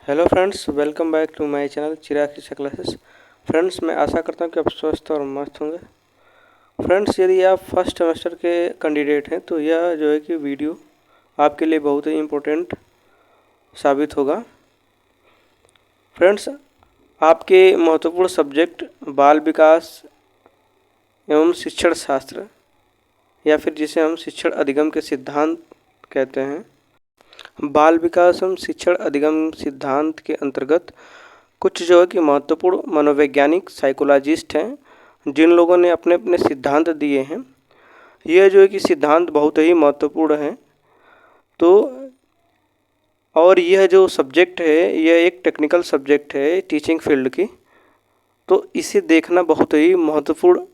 Hello friends, welcome back to my channel Chirag Shiksha classes. Friends, मैं आशा करता हूँ कि आप स्वस्थ और मस्त होंगे। फ्रेंड्स, यदि आप फर्स्ट सेमेस्टर के कैंडिडेट हैं तो यह जो है कि वीडियो आपके लिए बहुत ही इम्पोर्टेंट साबित होगा। फ्रेंड्स, आपके महत्वपूर्ण सब्जेक्ट बाल विकास एवं शिक्षण शास्त्र या फिर जिसे हम शिक्षण अधिगम के सिद्धांत कहते हैं, बाल विकास एवं शिक्षण अधिगम सिद्धांत के अंतर्गत कुछ जो है कि महत्वपूर्ण मनोवैज्ञानिक साइकोलॉजिस्ट हैं जिन लोगों ने अपने अपने सिद्धांत दिए हैं। यह जो है कि सिद्धांत बहुत ही महत्वपूर्ण हैं। तो और यह जो सब्जेक्ट है यह एक टेक्निकल सब्जेक्ट है टीचिंग फील्ड की, तो इसे देखना बहुत ही महत्वपूर्ण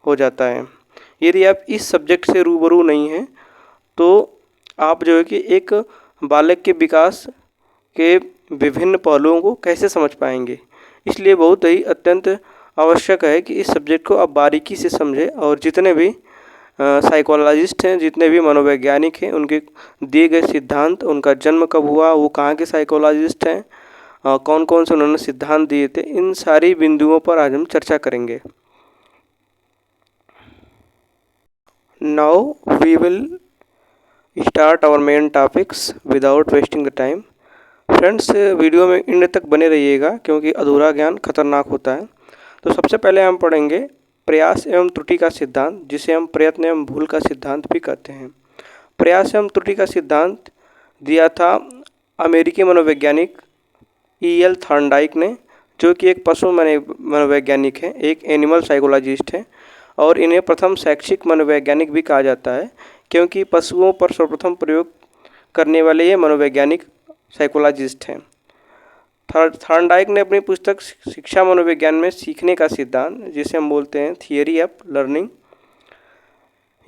हो जाता है। यदि आप इस सब्जेक्ट से रूबरू नहीं हैं तो आप जो है कि एक बालक के विकास के विभिन्न पहलुओं को कैसे समझ पाएंगे। इसलिए बहुत ही अत्यंत आवश्यक है कि इस सब्जेक्ट को आप बारीकी से समझें और जितने भी साइकोलॉजिस्ट हैं, जितने भी मनोवैज्ञानिक हैं, उनके दिए गए सिद्धांत, उनका जन्म कब हुआ, वो कहाँ के साइकोलॉजिस्ट हैं, कौन कौन से उन्होंने सिद्धांत दिए थे, इन सारी बिंदुओं पर आज हम चर्चा करेंगे। Now we will start our main topics without wasting the time. Friends, video में एंड तक बने रहिएगा क्योंकि अधूरा ज्ञान खतरनाक होता है। तो सबसे पहले हम पढ़ेंगे प्रयास एवं त्रुटि का सिद्धांत, जिसे हम प्रयत्न एवं भूल का सिद्धांत भी कहते हैं। प्रयास एवं त्रुटि का सिद्धांत दिया था अमेरिकी मनोवैज्ञानिक E.L. थॉर्नडाइक ने, जो कि एक पशु मनोवैज्ञानिक हैं, एक एनिमल साइकोलॉजिस्ट हैं और इन्हें प्रथम शैक्षिक मनोवैज्ञानिक भी कहा जाता है क्योंकि पशुओं पर सर्वप्रथम प्रयोग करने वाले ये मनोवैज्ञानिक साइकोलॉजिस्ट हैं। थॉर्नडाइक ने अपनी पुस्तक शिक्षा मनोविज्ञान में सीखने का सिद्धांत, जिसे हम बोलते हैं थियरी ऑफ लर्निंग,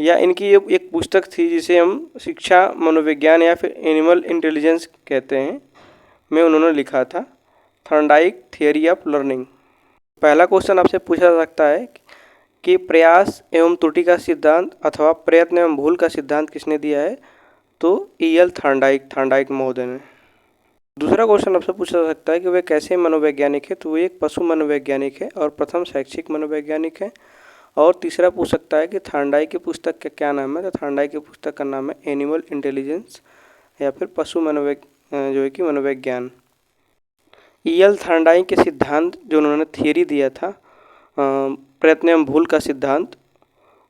या इनकी एक पुस्तक थी जिसे हम शिक्षा मनोविज्ञान या फिर एनिमल इंटेलिजेंस कहते हैं, में उन्होंने लिखा था थॉर्नडाइक थियरी ऑफ लर्निंग। पहला क्वेश्चन आपसे पूछा जा सकता है कि प्रयास एवं त्रुटि का सिद्धांत अथवा प्रयत्न एवं भूल का सिद्धांत किसने दिया है, तो E.L. थॉर्नडाइक महोदय ने। दूसरा क्वेश्चन आपसे पूछा जा सकता है कि वे कैसे मनोवैज्ञानिक है, तो वे एक पशु मनोवैज्ञानिक है और प्रथम शैक्षिक मनोवैज्ञानिक है। और तीसरा पूछ सकता है कि थॉर्नडाइक की पुस्तक का क्या नाम है, तो थॉर्नडाइक की पुस्तक का नाम है एनिमल इंटेलिजेंस या फिर पशु जो है कि मनोविज्ञान। E.L. थॉर्नडाइक के सिद्धांत जो उन्होंने थियरी दिया था प्रयत्न एवं भूल का सिद्धांत,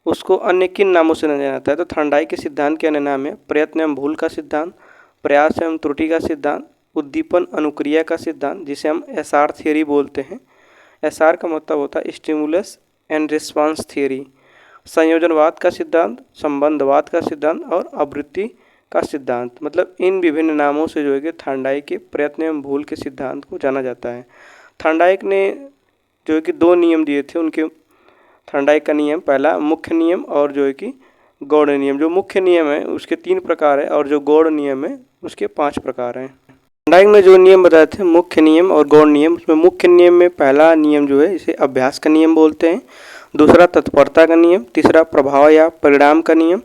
उसको अन्य किन नामों से जाना जाता है, तो थॉर्नडाइक के सिद्धांत के अन्य नाम है प्रयत्न एवं भूल का सिद्धांत, प्रयास एवं त्रुटि का सिद्धांत, उद्दीपन अनुक्रिया का सिद्धांत, जिसे हम SR थियरी बोलते हैं। SR का मतलब होता है स्टिमुलस एंड रिस्पांस थियरी, संयोजनवाद का सिद्धांत, संबंधवाद का सिद्धांत और आवृत्ति का सिद्धांत। मतलब इन विभिन्न नामों से जो है कि थॉर्नडाइक के प्रयत्न एवं भूल के सिद्धांत को जाना जाता है। थॉर्नडाइक ने जो है कि 2 नियम दिए थे उनके। थॉर्नडाइक का नियम, पहला मुख्य नियम और जो है कि गौड़ नियम। जो मुख्य नियम है उसके 3 प्रकार है और जो गौड़ नियम है उसके 5 प्रकार हैं। थॉर्नडाइक ने जो नियम बताए थे मुख्य नियम और गौड़ नियम, उसमें मुख्य नियम में पहला नियम जो है इसे अभ्यास का नियम बोलते हैं, दूसरा तत्परता का नियम, तीसरा प्रभाव या परिणाम का नियम।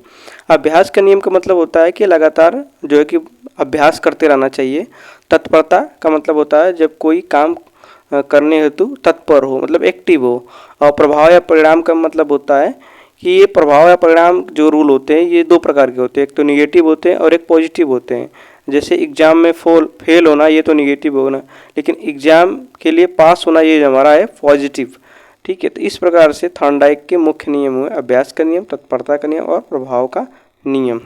अभ्यास का नियम का मतलब होता है कि लगातार जो है कि अभ्यास करते रहना चाहिए। तत्परता का मतलब होता है जब कोई काम करने हेतु तत्पर हो, मतलब एक्टिव हो। और प्रभाव या परिणाम का मतलब होता है कि ये प्रभाव या परिणाम जो रूल होते हैं ये 2 प्रकार के होते हैं, एक तो निगेटिव होते हैं और एक पॉजिटिव होते हैं। जैसे एग्ज़ाम में फेल होना ये तो निगेटिव होना, लेकिन एग्ज़ाम के लिए पास होना ये हमारा है पॉजिटिव। ठीक है, तो इस प्रकार से थॉर्नडाइक के मुख्य नियम हुए अभ्यास का नियम, तत्परता का नियम और प्रभाव का नियम।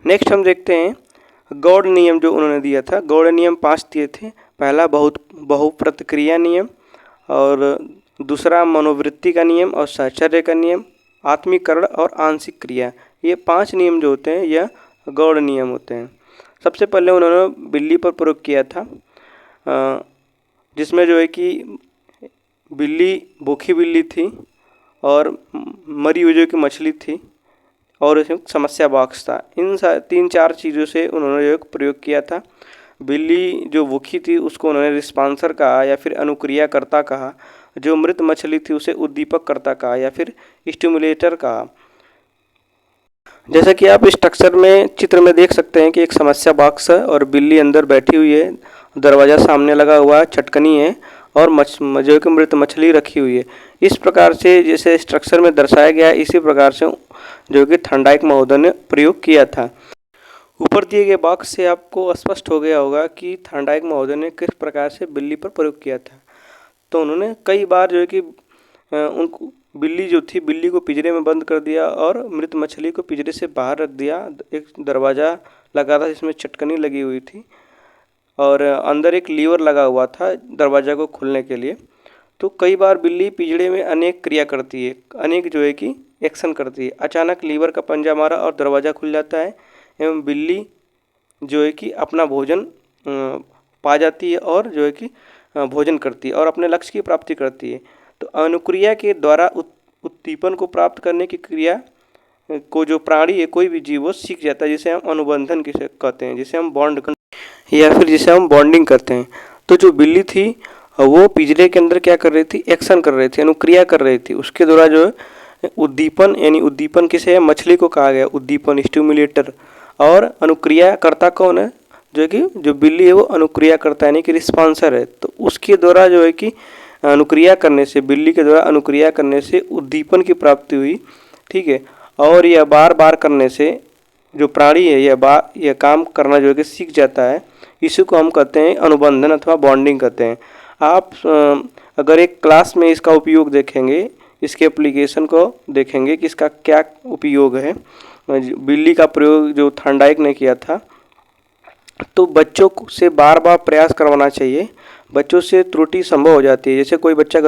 नेक्स्ट हम देखते हैं गौड़ नियम जो उन्होंने दिया था। गौड़ नियम 5 दिए थे। पहला बहुप्रतिक्रिया नियम, और दूसरा मनोवृत्ति का नियम और साहचर्य का नियम, आत्मीकरण और आंशिक क्रिया। ये 5 नियम जो होते हैं यह गौड़ नियम होते हैं। सबसे पहले उन्होंने बिल्ली पर प्रयोग किया था, जिसमें जो है कि बिल्ली भूखी बिल्ली थी और मरी हुई जो कि मछली थी और इसमें समस्या बॉक्स था। इन 3-4 चीज़ों से उन्होंने जो प्रयोग किया था। बिल्ली जो भूखी थी उसको उन्होंने रिस्पॉन्सर कहा या फिर अनुक्रियाकर्ता कहा, जो मृत मछली थी उसे उद्दीपककर्ता कहा या फिर स्टिमुलेटर कहा। जैसा कि आप स्ट्रक्चर में चित्र में देख सकते हैं कि एक समस्या बॉक्स है और बिल्ली अंदर बैठी हुई है, दरवाज़ा सामने लगा हुआ है, चटकनी है और जो है कि मृत मछली रखी हुई है। इस प्रकार से जैसे स्ट्रक्चर में दर्शाया गया है, इसी प्रकार से जो कि थॉर्नडाइक महोदय ने प्रयोग किया था। ऊपर दिए गए बॉक्स से आपको स्पष्ट हो गया होगा कि थॉर्नडाइक महोदय ने किस प्रकार से बिल्ली पर प्रयोग किया था। तो उन्होंने कई बार जो है कि उनको बिल्ली जो थी, बिल्ली को पिंजरे में बंद कर दिया और मृत मछली को पिंजरे से बाहर रख दिया। एक दरवाज़ा लगा था जिसमें चटकनी लगी हुई थी और अंदर एक लीवर लगा हुआ था दरवाज़ा को खोलने के लिए। तो कई बार बिल्ली पिंजरे में अनेक क्रिया करती है, अनेक जो है कि एक्शन करती है। अचानक लीवर का पंजा मारा और दरवाज़ा खुल जाता है एवं बिल्ली जो है कि अपना भोजन पा जाती है और जो है कि भोजन करती है और अपने लक्ष्य की प्राप्ति करती है। तो अनुक्रिया के द्वारा उद्दीपन को प्राप्त करने की क्रिया को जो प्राणी है, कोई भी जीव, वो सीख जाता है, जिसे हम अनुबंधन किसे कहते हैं, जिसे हम बॉन्ड या फिर जिसे हम बॉन्डिंग करते हैं। तो जो बिल्ली थी वो पिंजरे के अंदर क्या कर रही थी, एक्शन कर रही थी, अनुक्रिया कर रही थी। उसके द्वारा जो है उद्दीपन, यानी उद्दीपन किसे है, मछली को कहा गया उद्दीपन, स्टिमुलेटर। और अनुक्रिया करता कौन है, जो है कि जो बिल्ली है वो अनुक्रिया करता है, यानी कि रिस्पॉन्सर है। तो उसके द्वारा जो है कि अनुक्रिया करने से, बिल्ली के द्वारा अनुक्रिया करने से उद्दीपन की प्राप्ति हुई, ठीक है। और यह बार बार करने से जो प्राणी है यह काम करना जो है कि सीख जाता है। इसी को हम कहते हैं अनुबंधन अथवा बॉन्डिंग कहते हैं। आप अगर एक क्लास में इसका उपयोग देखेंगे, इसके एप्लीकेशन को देखेंगे कि इसका क्या उपयोग है, बिल्ली का प्रयोग जो थॉर्नडाइक ने किया था, तो बच्चों से बार बार प्रयास करवाना चाहिए। बच्चों से त्रुटि संभव हो जाती है। जैसे कोई बच्चा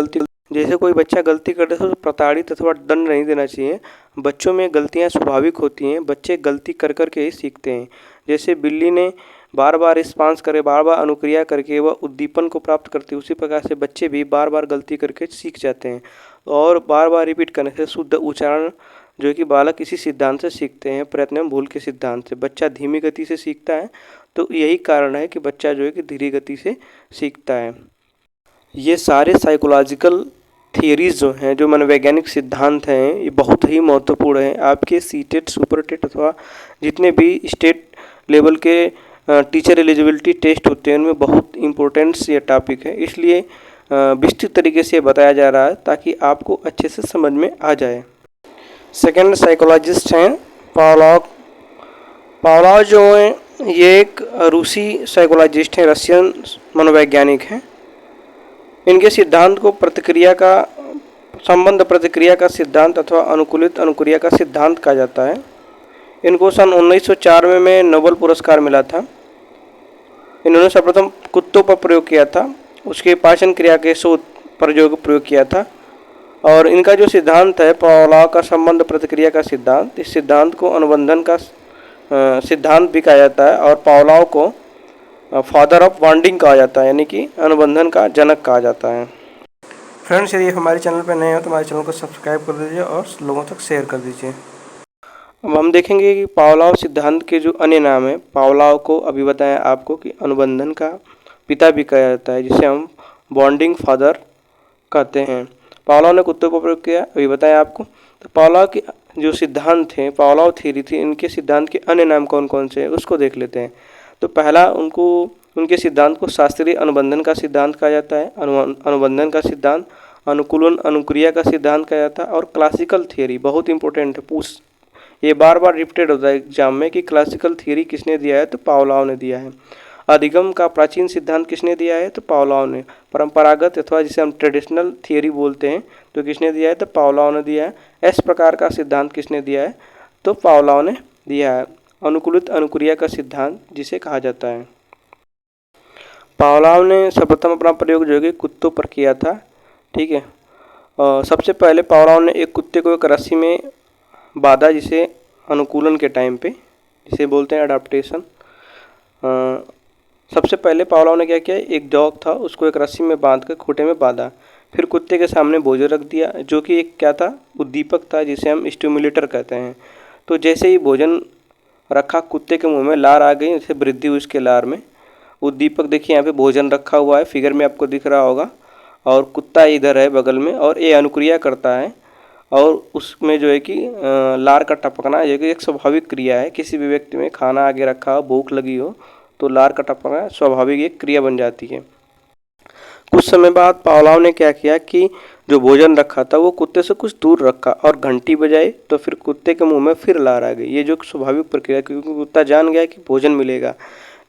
गलती करता है तो प्रताड़ित अथवा दंड नहीं देना चाहिए। बच्चों में गलतियां स्वाभाविक होती हैं, बच्चे गलती कर कर के ही सीखते हैं। जैसे बिल्ली ने बार बार रिस्पॉन्स करे, बार बार अनुक्रिया करके वह उद्दीपन को प्राप्त करती है, उसी प्रकार से बच्चे भी बार बार गलती करके सीख जाते हैं। और बार बार रिपीट करने से शुद्ध उच्चारण जो है कि बालक इसी सिद्धांत से सीखते हैं, प्रयत्न एवं भूल के सिद्धांत से। बच्चा धीमी गति से सीखता है, तो यही कारण है कि बच्चा जो है कि धीरे गति से सीखता है। ये सारे साइकोलॉजिकल थियरीज जो हैं, जो मनोवैज्ञानिक सिद्धांत हैं, ये बहुत ही महत्वपूर्ण हैं। आपके सीटेट, सुपर टेट अथवा जितने भी स्टेट लेवल के टीचर एलिजिबिलिटी टेस्ट होते हैं, उनमें बहुत इम्पोर्टेंट ये टॉपिक है। इसलिए विस्तृत तरीके से बताया जा रहा है ताकि आपको अच्छे से समझ में आ जाए। सेकेंड साइकोलॉजिस्ट हैं पावलोव। पावलोव जो हैं ये एक रूसी साइकोलॉजिस्ट हैं, रशियन मनोवैज्ञानिक हैं। इनके सिद्धांत को संबंध प्रतिक्रिया का सिद्धांत अथवा अनुकूलित अनुक्रिया का सिद्धांत कहा जाता है। इनको सन 1994 में नोबेल पुरस्कार मिला था। इन्होंने सर्वप्रथम कुत्तों पर प्रयोग किया था, उसके पाचन क्रिया के शोध पर जो प्रयोग किया था। और इनका जो सिद्धांत है पावलोव का संबंध प्रतिक्रिया का सिद्धांत, इस सिद्धांत को अनुबंधन का सिद्धांत भी कहा जाता है और पावलोव को फादर ऑफ बॉन्डिंग कहा जाता है, यानी कि अनुबंधन का जनक कहा जाता है। फ्रेंड्स, यदि हमारे चैनल पर नए हो तो हमारे चैनल को सब्सक्राइब कर दीजिए और लोगों तक शेयर कर दीजिए। अब हम देखेंगे कि पावलोव सिद्धांत के जो अन्य नाम है। पावलोव को अभी बताया आपको कि अनुबंधन का पिता भी कहा जाता है, जिसे हम बॉन्डिंग फादर कहते हैं। पावलोव ने कुत्तों पर प्रयोग किया, अभी बताया आपको। तो पावलोव के जो सिद्धांत थे, पावलोव थ्योरी थी, इनके सिद्धांत के अन्य नाम कौन कौन से हैं उसको देख लेते हैं। तो पहला उनके सिद्धांत को शास्त्रीय अनुबंधन का सिद्धांत कहा जाता है, अनुबंधन का सिद्धांत, अनुकूलन अनुक्रिया का सिद्धांत कहा जाता है और क्लासिकल थियरी। बहुत इंपॉर्टेंट है, ये बार बार रिपीटेड होता है एग्जाम में कि क्लासिकल थियरी किसने दिया है, तो पावलोव ने दिया है। अधिगम का प्राचीन सिद्धांत किसने दिया है, तो पावलोव ने। परंपरागत अथवा जिसे हम ट्रेडिशनल थियरी बोलते हैं, तो किसने दिया है, तो पावलोव ने दिया है। एस प्रकार का सिद्धांत किसने दिया है, तो पावलोव ने दिया है। अनुकूलित अनुक्रिया का सिद्धांत जिसे कहा जाता है, पावलोव ने सर्वप्रथम अपना प्रयोग जो है कुत्तों पर किया था, ठीक है। सबसे पहले पावलोव ने एक कुत्ते को एक रस्सी में बांधा, जिसे अनुकूलन के टाइम पे जिसे बोलते हैं अडाप्टेशन। सबसे पहले पावलोव ने क्या किया, एक डॉग था उसको एक रस्सी में बांध कर खूंटे में बांधा, फिर कुत्ते के सामने भोजन रख दिया, जो कि एक क्या था, उद्दीपक था, जिसे हम स्टिमुलेटर कहते हैं। तो जैसे ही भोजन रखा, कुत्ते के मुंह में लार आ गई, जैसे वृद्धि हुई उसके लार में। उद्दीपक देखिए यहाँ पे भोजन रखा हुआ है, फिगर में आपको दिख रहा होगा, और कुत्ता इधर है बगल में, और ये अनुक्रिया करता है। और उसमें जो है कि लार का टपकना, जो कि एक स्वाभाविक क्रिया है। किसी भी व्यक्ति में खाना आगे रखा हो, भूख लगी हो, तो लार का टपकना स्वाभाविक एक क्रिया बन जाती है। कुछ समय बाद पावलोव ने क्या किया कि जो भोजन रखा था वो कुत्ते से कुछ दूर रखा और घंटी बजाई, तो फिर कुत्ते के मुंह में फिर लार आ गई। ये जो स्वाभाविक प्रक्रिया, क्योंकि कुत्ता जान गया कि भोजन मिलेगा।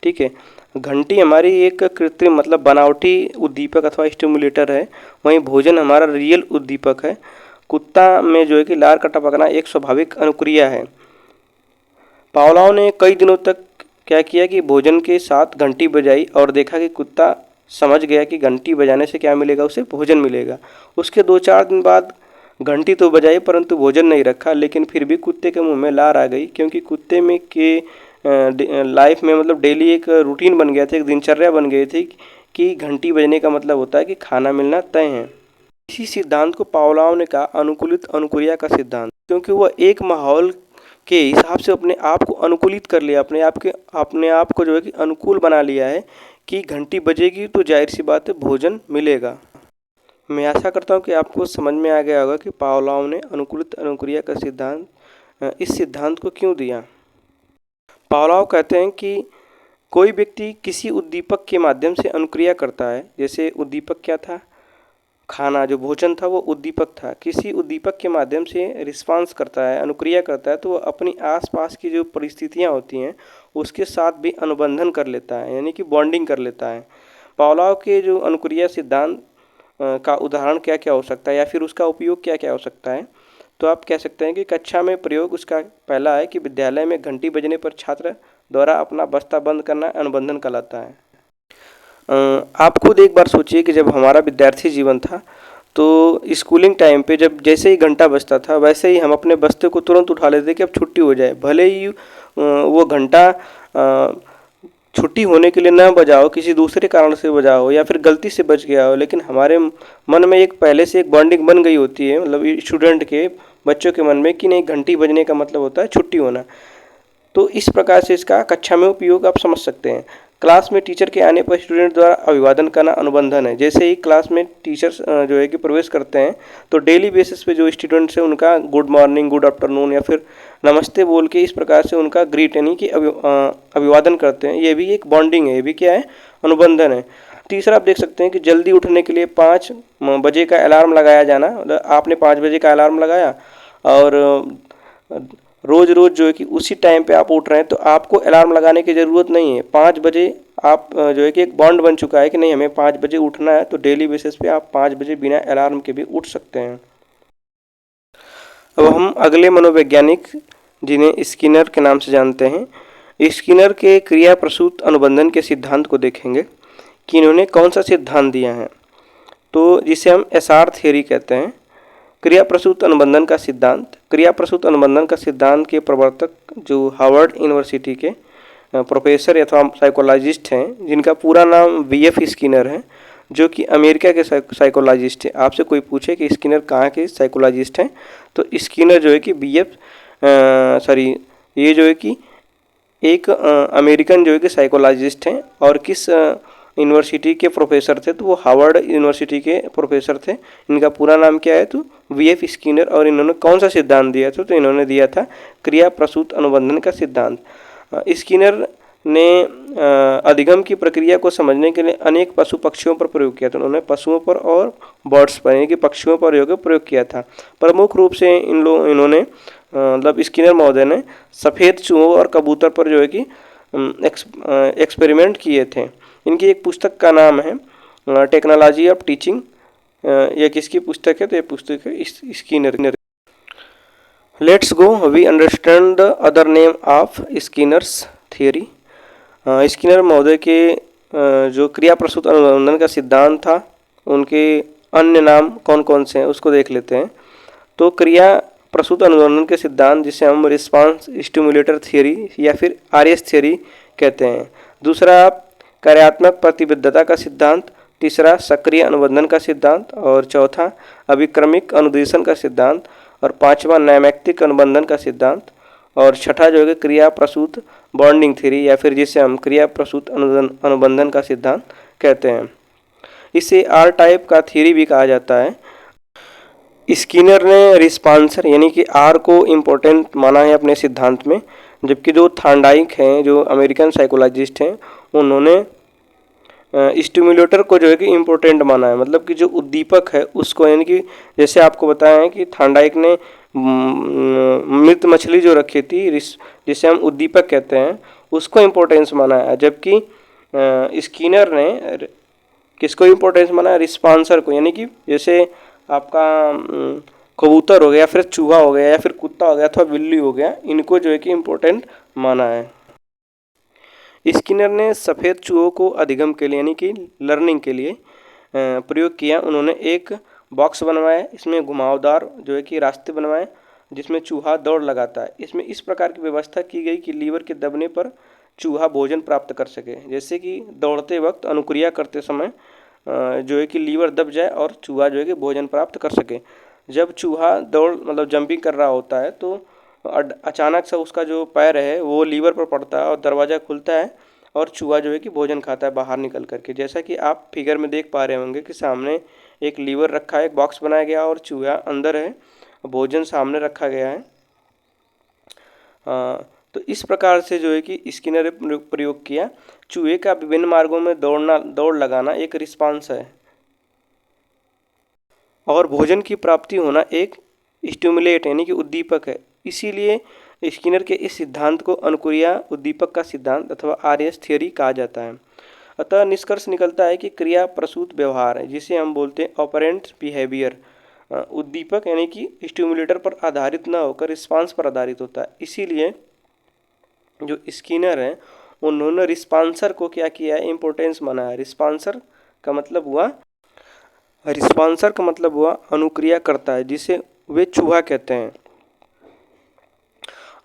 ठीक है, घंटी हमारी एक कृत्रिम मतलब बनावटी उद्दीपक अथवा स्टिमुलेटर है, वहीं भोजन हमारा रियल उद्दीपक है। कुत्ता में जो है कि लार का टपकना एक स्वाभाविक अनुक्रिया है। पावलोव ने कई दिनों तक क्या किया कि भोजन के साथ घंटी बजाई और देखा कि कुत्ता समझ गया कि घंटी बजाने से क्या मिलेगा, उसे भोजन मिलेगा। उसके 2-4 दिन बाद घंटी तो बजाई परंतु भोजन नहीं रखा, लेकिन फिर भी कुत्ते के मुंह में लार आ गई, क्योंकि कुत्ते में के लाइफ में मतलब डेली एक रूटीन बन गया था, एक दिनचर्या बन गई थी कि घंटी बजने का मतलब होता है कि खाना मिलना तय है। इसी सिद्धांत को पावलोव ने कहा अनुकूलित अनुक्रिया का सिद्धांत, क्योंकि वह एक माहौल के हिसाब से अपने आप को अनुकूलित कर लिया, अपने आप को जो है कि अनुकूल बना लिया है कि घंटी बजेगी तो जाहिर सी बात है भोजन मिलेगा। मैं आशा करता हूँ कि आपको समझ में आ गया होगा कि पावलोव ने अनुकूलित अनुक्रिया का सिद्धांत इस सिद्धांत को क्यों दिया। पावलोव कहते हैं कि कोई व्यक्ति किसी उद्दीपक के माध्यम से अनुक्रिया करता है। जैसे उद्दीपक क्या था, खाना, जो भोजन था वो उद्दीपक था। किसी उद्दीपक के माध्यम से रिस्पांस करता है, अनुक्रिया करता है, तो वो अपनी आसपास की जो परिस्थितियाँ होती हैं उसके साथ भी अनुबंधन कर लेता है, यानी कि बॉन्डिंग कर लेता है। पावलोव के जो अनुक्रिया सिद्धांत का उदाहरण क्या क्या हो सकता है या फिर उसका उपयोग क्या क्या हो सकता है, तो आप कह सकते हैं कि कक्षा में प्रयोग उसका पहला है कि विद्यालय में घंटी बजने पर छात्र द्वारा अपना बस्ता बंद करना अनुबंधन कहलाता है। आप खुद एक बार सोचिए कि जब हमारा विद्यार्थी जीवन था तो स्कूलिंग टाइम पे जब जैसे ही घंटा बजता था वैसे ही हम अपने बस्ते को तुरंत उठा लेते कि अब छुट्टी हो जाए, भले ही वो घंटा छुट्टी होने के लिए न बजा हो, किसी दूसरे कारण से बजा हो या फिर गलती से बज गया हो, लेकिन हमारे मन में एक पहले से एक बॉन्डिंग बन गई होती है, मतलब स्टूडेंट के बच्चों के मन में कि नहीं, घंटी बजने का मतलब होता है छुट्टी होना। तो इस प्रकार से इसका कक्षा में उपयोग आप समझ सकते हैं। क्लास में टीचर के आने पर स्टूडेंट द्वारा अभिवादन करना अनुबंधन है। जैसे ही क्लास में टीचर्स जो है कि प्रवेश करते हैं तो डेली बेसिस पे जो स्टूडेंट्स हैं उनका गुड मॉर्निंग, गुड आफ्टरनून या फिर नमस्ते बोल के इस प्रकार से उनका ग्रीट यानी कि अभिवादन करते हैं। ये भी एक बॉन्डिंग है, ये भी क्या है, अनुबंधन है। तीसरा आप देख सकते हैं कि जल्दी उठने के लिए 5 बजे का अलार्म लगाया जाना। मतलब आपने 5 बजे का अलार्म लगाया और रोज़ रोज़ जो है कि उसी टाइम पे आप उठ रहे हैं, तो आपको अलार्म लगाने की ज़रूरत नहीं है। 5 बजे आप जो है कि एक बॉन्ड बन चुका है कि नहीं, हमें 5 बजे उठना है, तो डेली बेसिस पे आप 5 बजे बिना अलार्म के भी उठ सकते हैं। अब हम अगले मनोवैज्ञानिक जिन्हें स्किनर के नाम से जानते हैं, स्किनर के क्रिया प्रसूत अनुबंधन के सिद्धांत को देखेंगे कि इन्होंने कौन सा सिद्धांत दिया है, तो जिसे हम एसआर थ्योरी कहते हैं। क्रिया प्रसूत अनुबंधन का सिद्धांत। क्रिया प्रसूत अनुबंधन का सिद्धांत के प्रवर्तक जो हार्वर्ड यूनिवर्सिटी के प्रोफेसर अथवा साइकोलॉजिस्ट हैं, जिनका पूरा नाम वीएफ स्किनर है, जो कि अमेरिका के साइकोलॉजिस्ट हैं। आपसे कोई पूछे कि स्किनर कहाँ के साइकोलॉजिस्ट हैं, तो स्किनर जो है कि ये जो है कि एक अमेरिकन जो है कि साइकोलॉजिस्ट हैं। और किस यूनिवर्सिटी के प्रोफेसर थे, तो वो हार्वर्ड यूनिवर्सिटी के प्रोफेसर थे। इनका पूरा नाम क्या है, तो वीएफ स्किनर। और इन्होंने कौन सा सिद्धांत दिया था, तो इन्होंने दिया था क्रिया प्रसूत अनुबंधन का सिद्धांत। स्किनर ने अधिगम की प्रक्रिया को समझने के लिए अनेक पशु पक्षियों पर प्रयोग किया था। उन्होंने पशुओं पर और बर्ड्स पर यानी कि पक्षियों पर प्रयोग किया था। प्रमुख रूप से इन्होंने मतलब स्किनर महोदय ने सफ़ेद चूहों और कबूतर पर जो है कि एक्सपेरिमेंट किए थे। इनकी एक पुस्तक का नाम है टेक्नोलॉजी ऑफ टीचिंग। यह किसकी पुस्तक है, तो ये पुस्तक है Skinner. Let's go we understand the other name of Skinner's theory. Skinner महोदय के जो क्रिया प्रसूत अनुबंधन का सिद्धांत था, उनके अन्य नाम कौन कौन से हैं उसको देख लेते हैं। तो क्रिया प्रसूत अनुबंधन के सिद्धांत, जिसे हम रिस्पांस स्टिमुलेटर थियरी या फिर आरएस थियरी कहते हैं। दूसरा कार्यात्मक प्रतिबद्धता का सिद्धांत। तीसरा सक्रिय अनुबंधन का सिद्धांत। और चौथा अभिक्रमिक अनुदेशन का सिद्धांत। और पांचवा नैमित्तिक अनुबंधन का सिद्धांत। और छठा जो है क्रिया प्रसूत बॉन्डिंग थ्योरी या फिर जिसे हम क्रिया प्रसूत अनुबंधन का सिद्धांत कहते हैं। इसे आर टाइप का थ्योरी भी कहा जाता है। स्किनर ने रिस्पॉन्सर यानी कि आर को इम्पोर्टेंट माना है अपने सिद्धांत में, जबकि जो थॉर्नडाइक हैं, जो अमेरिकन साइकोलॉजिस्ट हैं, उन्होंने स्टिमुलेटर को जो है कि इम्पोर्टेंट माना है, मतलब कि जो उद्दीपक है उसको, यानी कि जैसे आपको बताया है कि थॉर्नडाइक ने मृत मछली जो रखी थी, जिसे हम उद्दीपक कहते हैं, उसको इम्पोर्टेंस माना है, जबकि स्किनर ने किसको इम्पोर्टेंस माना है, रिस्पॉन्सर को, यानी कि जैसे आपका कबूतर हो गया, फिर चूहा हो गया, या फिर कुत्ता हो गया अथवा बिल्ली हो गया, इनको जो है कि इम्पोर्टेंट माना है। स्किनर ने सफ़ेद चूहों को अधिगम के लिए, यानी कि लर्निंग के लिए प्रयोग किया। उन्होंने एक बॉक्स बनवाया, इसमें घुमावदार जो है कि रास्ते बनवाए जिसमें चूहा दौड़ लगाता है। इसमें इस प्रकार की व्यवस्था की गई कि लीवर के दबने पर चूहा भोजन प्राप्त कर सके, जैसे कि दौड़ते वक्त अनुक्रिया करते समय जो है कि लीवर दब जाए और चूहा जो है कि भोजन प्राप्त कर सके। जब चूहा दौड़ मतलब जंपिंग कर रहा होता है तो अचानक से उसका जो पैर है वो लीवर पर पड़ता है और दरवाज़ा खुलता है और चूहा जो है कि भोजन खाता है बाहर निकल करके। जैसा कि आप फिगर में देख पा रहे होंगे कि सामने एक लीवर रखा है, एक बॉक्स बनाया गया और चूहा अंदर है, भोजन सामने रखा गया है। तो इस प्रकार से जो है कि स्किनर ने प्रयोग किया। चूहे का विभिन्न मार्गों में दौड़ लगाना एक रिस्पांस है और भोजन की प्राप्ति होना एक स्टिमुलेट यानी कि उद्दीपक है। इसीलिए स्किनर के इस सिद्धांत को अनुक्रिया उद्दीपक का सिद्धांत अथवा आरएस थ्योरी कहा जाता है। अतः निष्कर्ष निकलता है कि क्रिया प्रसूत व्यवहार है, जिसे हम बोलते हैं ऑपरेंट बिहेवियर, उद्दीपक यानी कि स्टिमुलेटर पर आधारित न होकर रिस्पांस पर आधारित होता है। इसीलिए जो स्किनर है उन्होंने रिस्पांसर को क्या किया है, इम्पोर्टेंस माना है। रिस्पांसर का मतलब हुआ अनुक्रिया करता है, जिसे वे चूहा कहते हैं।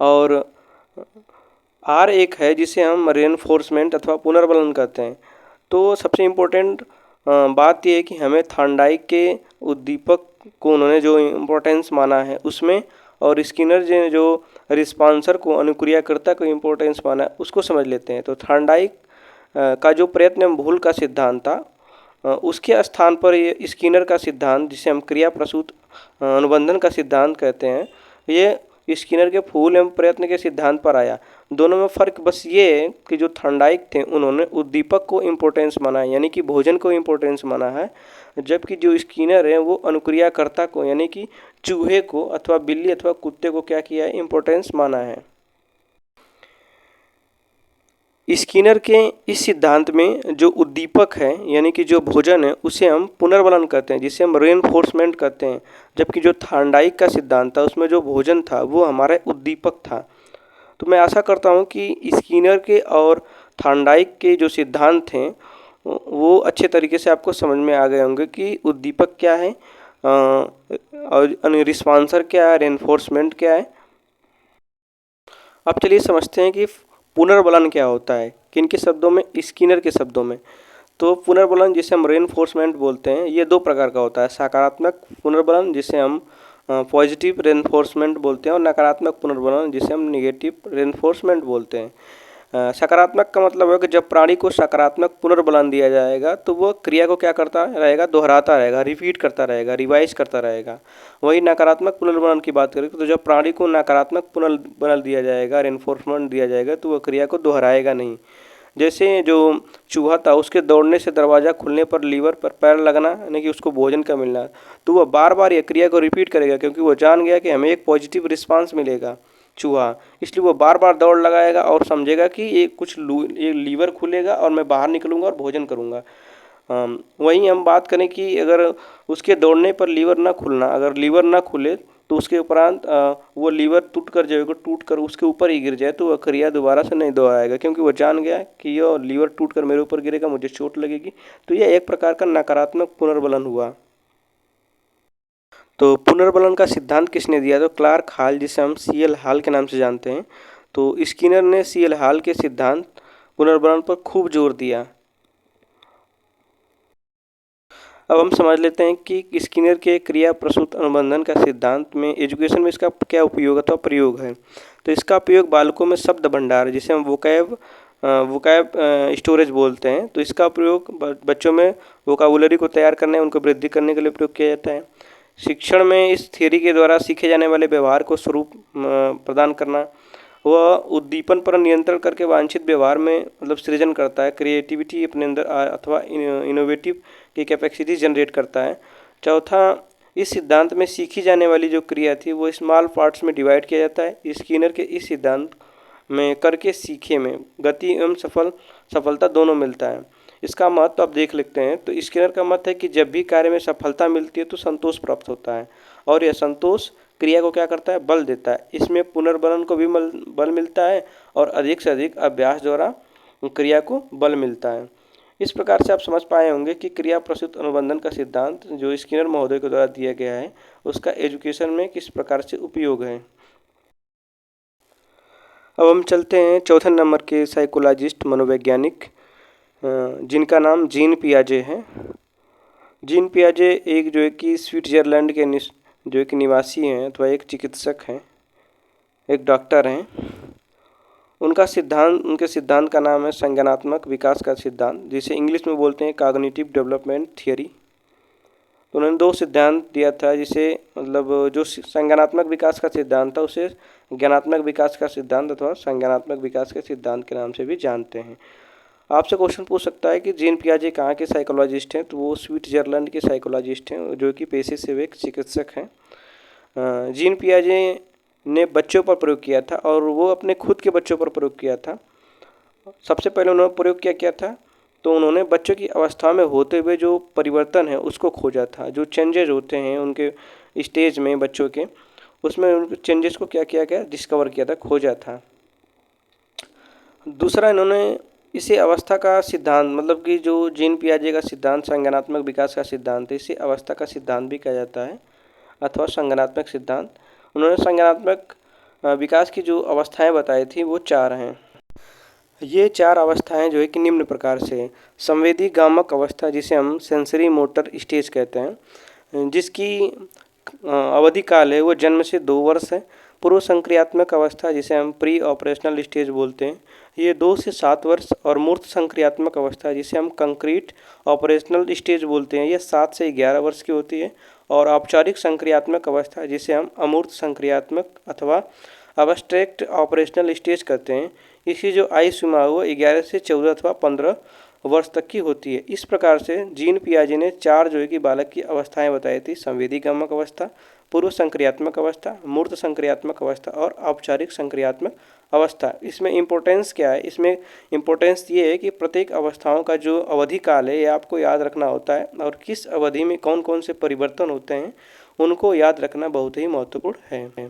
और आर एक है जिसे हम रेनफोर्समेंट अथवा पुनर्बलन कहते हैं। तो सबसे इम्पोर्टेंट बात यह है कि हमें थॉर्नडाइक के उद्दीपक को उन्होंने जो इम्पोर्टेंस माना है उसमें, और स्किनर जो रिस्पॉन्सर को अनुक्रियाकर्ता को इम्पोर्टेंस माना है उसको समझ लेते हैं। तो थॉर्नडाइक का जो प्रयत्न भूल का सिद्धांत था उसके स्थान पर ये स्किनर का सिद्धांत, जिसे हम क्रिया प्रसूत अनुबंधन का सिद्धांत कहते हैं, ये स्किनर के फूल एवं प्रयत्न के सिद्धांत पर आया। दोनों में फ़र्क बस ये है कि जो थॉर्नडाइक थे उन्होंने उद्दीपक को इम्पोर्टेंस माना है, यानी कि भोजन को इम्पोर्टेंस माना है, जबकि जो स्किनर है वो अनुक्रियाकर्ता को यानी कि चूहे को अथवा बिल्ली अथवा कुत्ते को क्या किया है, इम्पोर्टेंस माना है। स्किनर के इस सिद्धांत में जो उद्दीपक है यानी कि जो भोजन है उसे हम पुनर्बलन कहते हैं, जिसे हम रेनफोर्समेंट कहते हैं, जबकि जो थॉर्नडाइक का सिद्धांत था उसमें जो भोजन था वो हमारा उद्दीपक था। तो मैं आशा करता हूँ कि स्किनर के और थॉर्नडाइक के जो सिद्धांत हैं वो अच्छे तरीके से आपको समझ में आ गए होंगे कि उद्दीपक क्या है और रिस्पॉन्सर क्या है, रेनफोर्समेंट क्या है। अब चलिए समझते हैं कि पुनर्बलन क्या होता है, किनके शब्दों में, स्किनर के शब्दों में। तो पुनर्बलन जिसे हम रेनफोर्समेंट बोलते हैं ये दो प्रकार का होता है, सकारात्मक पुनर्बलन जिसे हम पॉजिटिव रेनफोर्समेंट बोलते हैं और नकारात्मक पुनर्बलन जिसे हम निगेटिव रेनफोर्समेंट बोलते हैं। सकारात्मक का मतलब है कि जब प्राणी को सकारात्मक पुनर्बलन दिया जाएगा तो वह क्रिया को क्या करता रहेगा, दोहराता रहेगा, रिपीट करता रहेगा, रिवाइज करता रहेगा। वही नकारात्मक पुनर्बलन की बात करें तो जब प्राणी को नकारात्मक पुनर्बल दिया जाएगा, रेनफोर्समेंट दिया जाएगा, तो वह क्रिया को दोहराएगा नहीं। जैसे जो चूहा था उसके दौड़ने से दरवाज़ा खुलने पर लीवर पर पैर लगना यानी कि उसको भोजन का मिलना, तो वह बार बार ये क्रिया को रिपीट करेगा क्योंकि वो जान गया कि हमें एक पॉजिटिव रिस्पांस मिलेगा चूहा, इसलिए वो बार बार दौड़ लगाएगा और समझेगा कि ये लीवर खुलेगा और मैं बाहर निकलूँगा और भोजन करूँगा। वहीं हम बात करें कि अगर उसके दौड़ने पर लीवर ना खुलना, अगर लीवर ना खुले तो उसके उपरांत वो लीवर टूट कर उसके ऊपर ही गिर जाए तो वह क्रिया दोबारा से नहीं दोहराएगा क्योंकि वो जान गया कि यह लीवर टूट कर मेरे ऊपर गिरेगा, मुझे चोट लगेगी। तो यह एक प्रकार का नकारात्मक पुनर्बलन हुआ। तो पुनर्बलन का सिद्धांत किसने दिया? तो क्लार्क हॉल, जिसे हम सीएल हॉल के नाम से जानते हैं। तो स्किनर ने सीएल हॉल के सिद्धांत पुनर्बलन पर खूब जोर दिया। अब हम समझ लेते हैं कि स्किनर के क्रिया प्रसूत अनुबंधन का सिद्धांत में एजुकेशन में इसका क्या उपयोग अथवा प्रयोग है। तो इसका उपयोग बालकों में शब्द भंडार जिसे हम वोकैब स्टोरेज बोलते हैं, तो इसका प्रयोग बच्चों में वोकाबुलरी को तैयार करने, उनको वृद्धि करने के लिए प्रयोग किया जाता है। शिक्षण में इस थियरी के द्वारा सीखे जाने वाले व्यवहार को स्वरूप प्रदान करना, वह उद्दीपन पर नियंत्रण करके वांछित व्यवहार में मतलब सृजन करता है, क्रिएटिविटी अपने अंदर अथवा इनोवेटिव की कैपेसिटी जनरेट करता है। चौथा, इस सिद्धांत में सीखी जाने वाली जो क्रिया थी वो स्मॉल पार्ट्स में डिवाइड किया जाता है। स्किनर के इस सिद्धांत में करके सीखे में गति एवं सफलता दोनों मिलता है। इसका महत्व आप देख लेते हैं। तो स्किनर का मत है कि जब भी कार्य में सफलता मिलती है तो संतोष प्राप्त होता है, और यह संतोष क्रिया को क्या करता है, बल देता है। इसमें पुनर्बलन को भी बल मिलता है और अधिक से अधिक अभ्यास द्वारा क्रिया को बल मिलता है। इस प्रकार से आप समझ पाए होंगे कि क्रिया प्रसूत अनुबंधन का सिद्धांत जो स्किनर महोदय के द्वारा दिया गया है उसका एजुकेशन में किस प्रकार से उपयोग है। अब हम चलते हैं चौथे नंबर के साइकोलॉजिस्ट मनोवैज्ञानिक जिनका नाम जीन पियाजे है। जीन पियाजे एक जो है कि स्विट्जरलैंड के जो एक निवासी हैं अथवा एक चिकित्सक हैं, एक डॉक्टर हैं। उनके सिद्धांत का नाम है संज्ञानात्मक विकास का सिद्धांत, जिसे इंग्लिश में बोलते हैं कॉग्निटिव डेवलपमेंट थियरी। तो उन्होंने दो सिद्धांत दिया था, जिसे मतलब जो संज्ञानात्मक विकास का सिद्धांत था उसे ज्ञानात्मक विकास का सिद्धांत अथवा संज्ञानात्मक विकास के सिद्धांत के नाम से भी जानते हैं। आपसे क्वेश्चन पूछ सकता है कि जीन पियाजे कहाँ के साइकोलॉजिस्ट हैं, तो वो स्विट्जरलैंड के साइकोलॉजिस्ट हैं जो कि पेशे से वे एक चिकित्सक हैं। जीन पियाजे ने बच्चों पर प्रयोग किया था और वो अपने खुद के बच्चों पर प्रयोग किया था। सबसे पहले उन्होंने प्रयोग किया था तो उन्होंने बच्चों की अवस्था में होते हुए जो परिवर्तन है उसको खोजा था, जो चेंजेज होते हैं उनके स्टेज में बच्चों के, उसमें उनके चेंजेस को क्या किया गया, डिस्कवर किया था, खोजा था। दूसरा, इन्होंने इसे अवस्था का सिद्धांत, मतलब कि जो जीन पियाजे का सिद्धांत संज्ञानात्मक विकास का सिद्धांत है, इसे अवस्था का सिद्धांत भी कहा जाता है अथवा संज्ञानात्मक सिद्धांत। उन्होंने संज्ञानात्मक विकास की जो अवस्थाएं बताई थी वो 4 हैं। ये 4 अवस्थाएं जो है कि निम्न प्रकार से संवेदी गामक अवस्था, जिसे हम सेंसरी मोटर स्टेज कहते हैं, जिसकी अवधि काल है वो जन्म से 2 वर्ष है। पूर्व संक्रियात्मक अवस्था, जिसे हम प्री ऑपरेशनल स्टेज बोलते हैं, ये 2 से 7 वर्ष। और मूर्त संक्रियात्मक अवस्था, जिसे हम कंक्रीट ऑपरेशनल स्टेज बोलते हैं, ये 7 से 11 वर्ष की होती है। और औपचारिक संक्रियात्मक अवस्था, जिसे हम अमूर्त संक्रियात्मक अथवा अब्स्ट्रैक्ट ऑपरेशनल स्टेज कहते हैं, इसकी जो आयु सीमा है वो 11 से 14 अथवा 15 वर्ष तक की होती है। इस प्रकार से जीन पियाजे ने 4 जो है कि बालक की अवस्थाएं बताई थी, संवेदी गामक अवस्था, पूर्व संक्रियात्मक अवस्था, मूर्त संक्रियात्मक अवस्था और औपचारिक संक्रियात्मक अवस्था। इसमें इम्पोर्टेंस क्या है, इसमें इम्पोर्टेंस ये है कि प्रत्येक अवस्थाओं का जो अवधि काल है ये आपको याद रखना होता है, और किस अवधि में कौन कौन से परिवर्तन होते हैं उनको याद रखना बहुत ही महत्वपूर्ण है।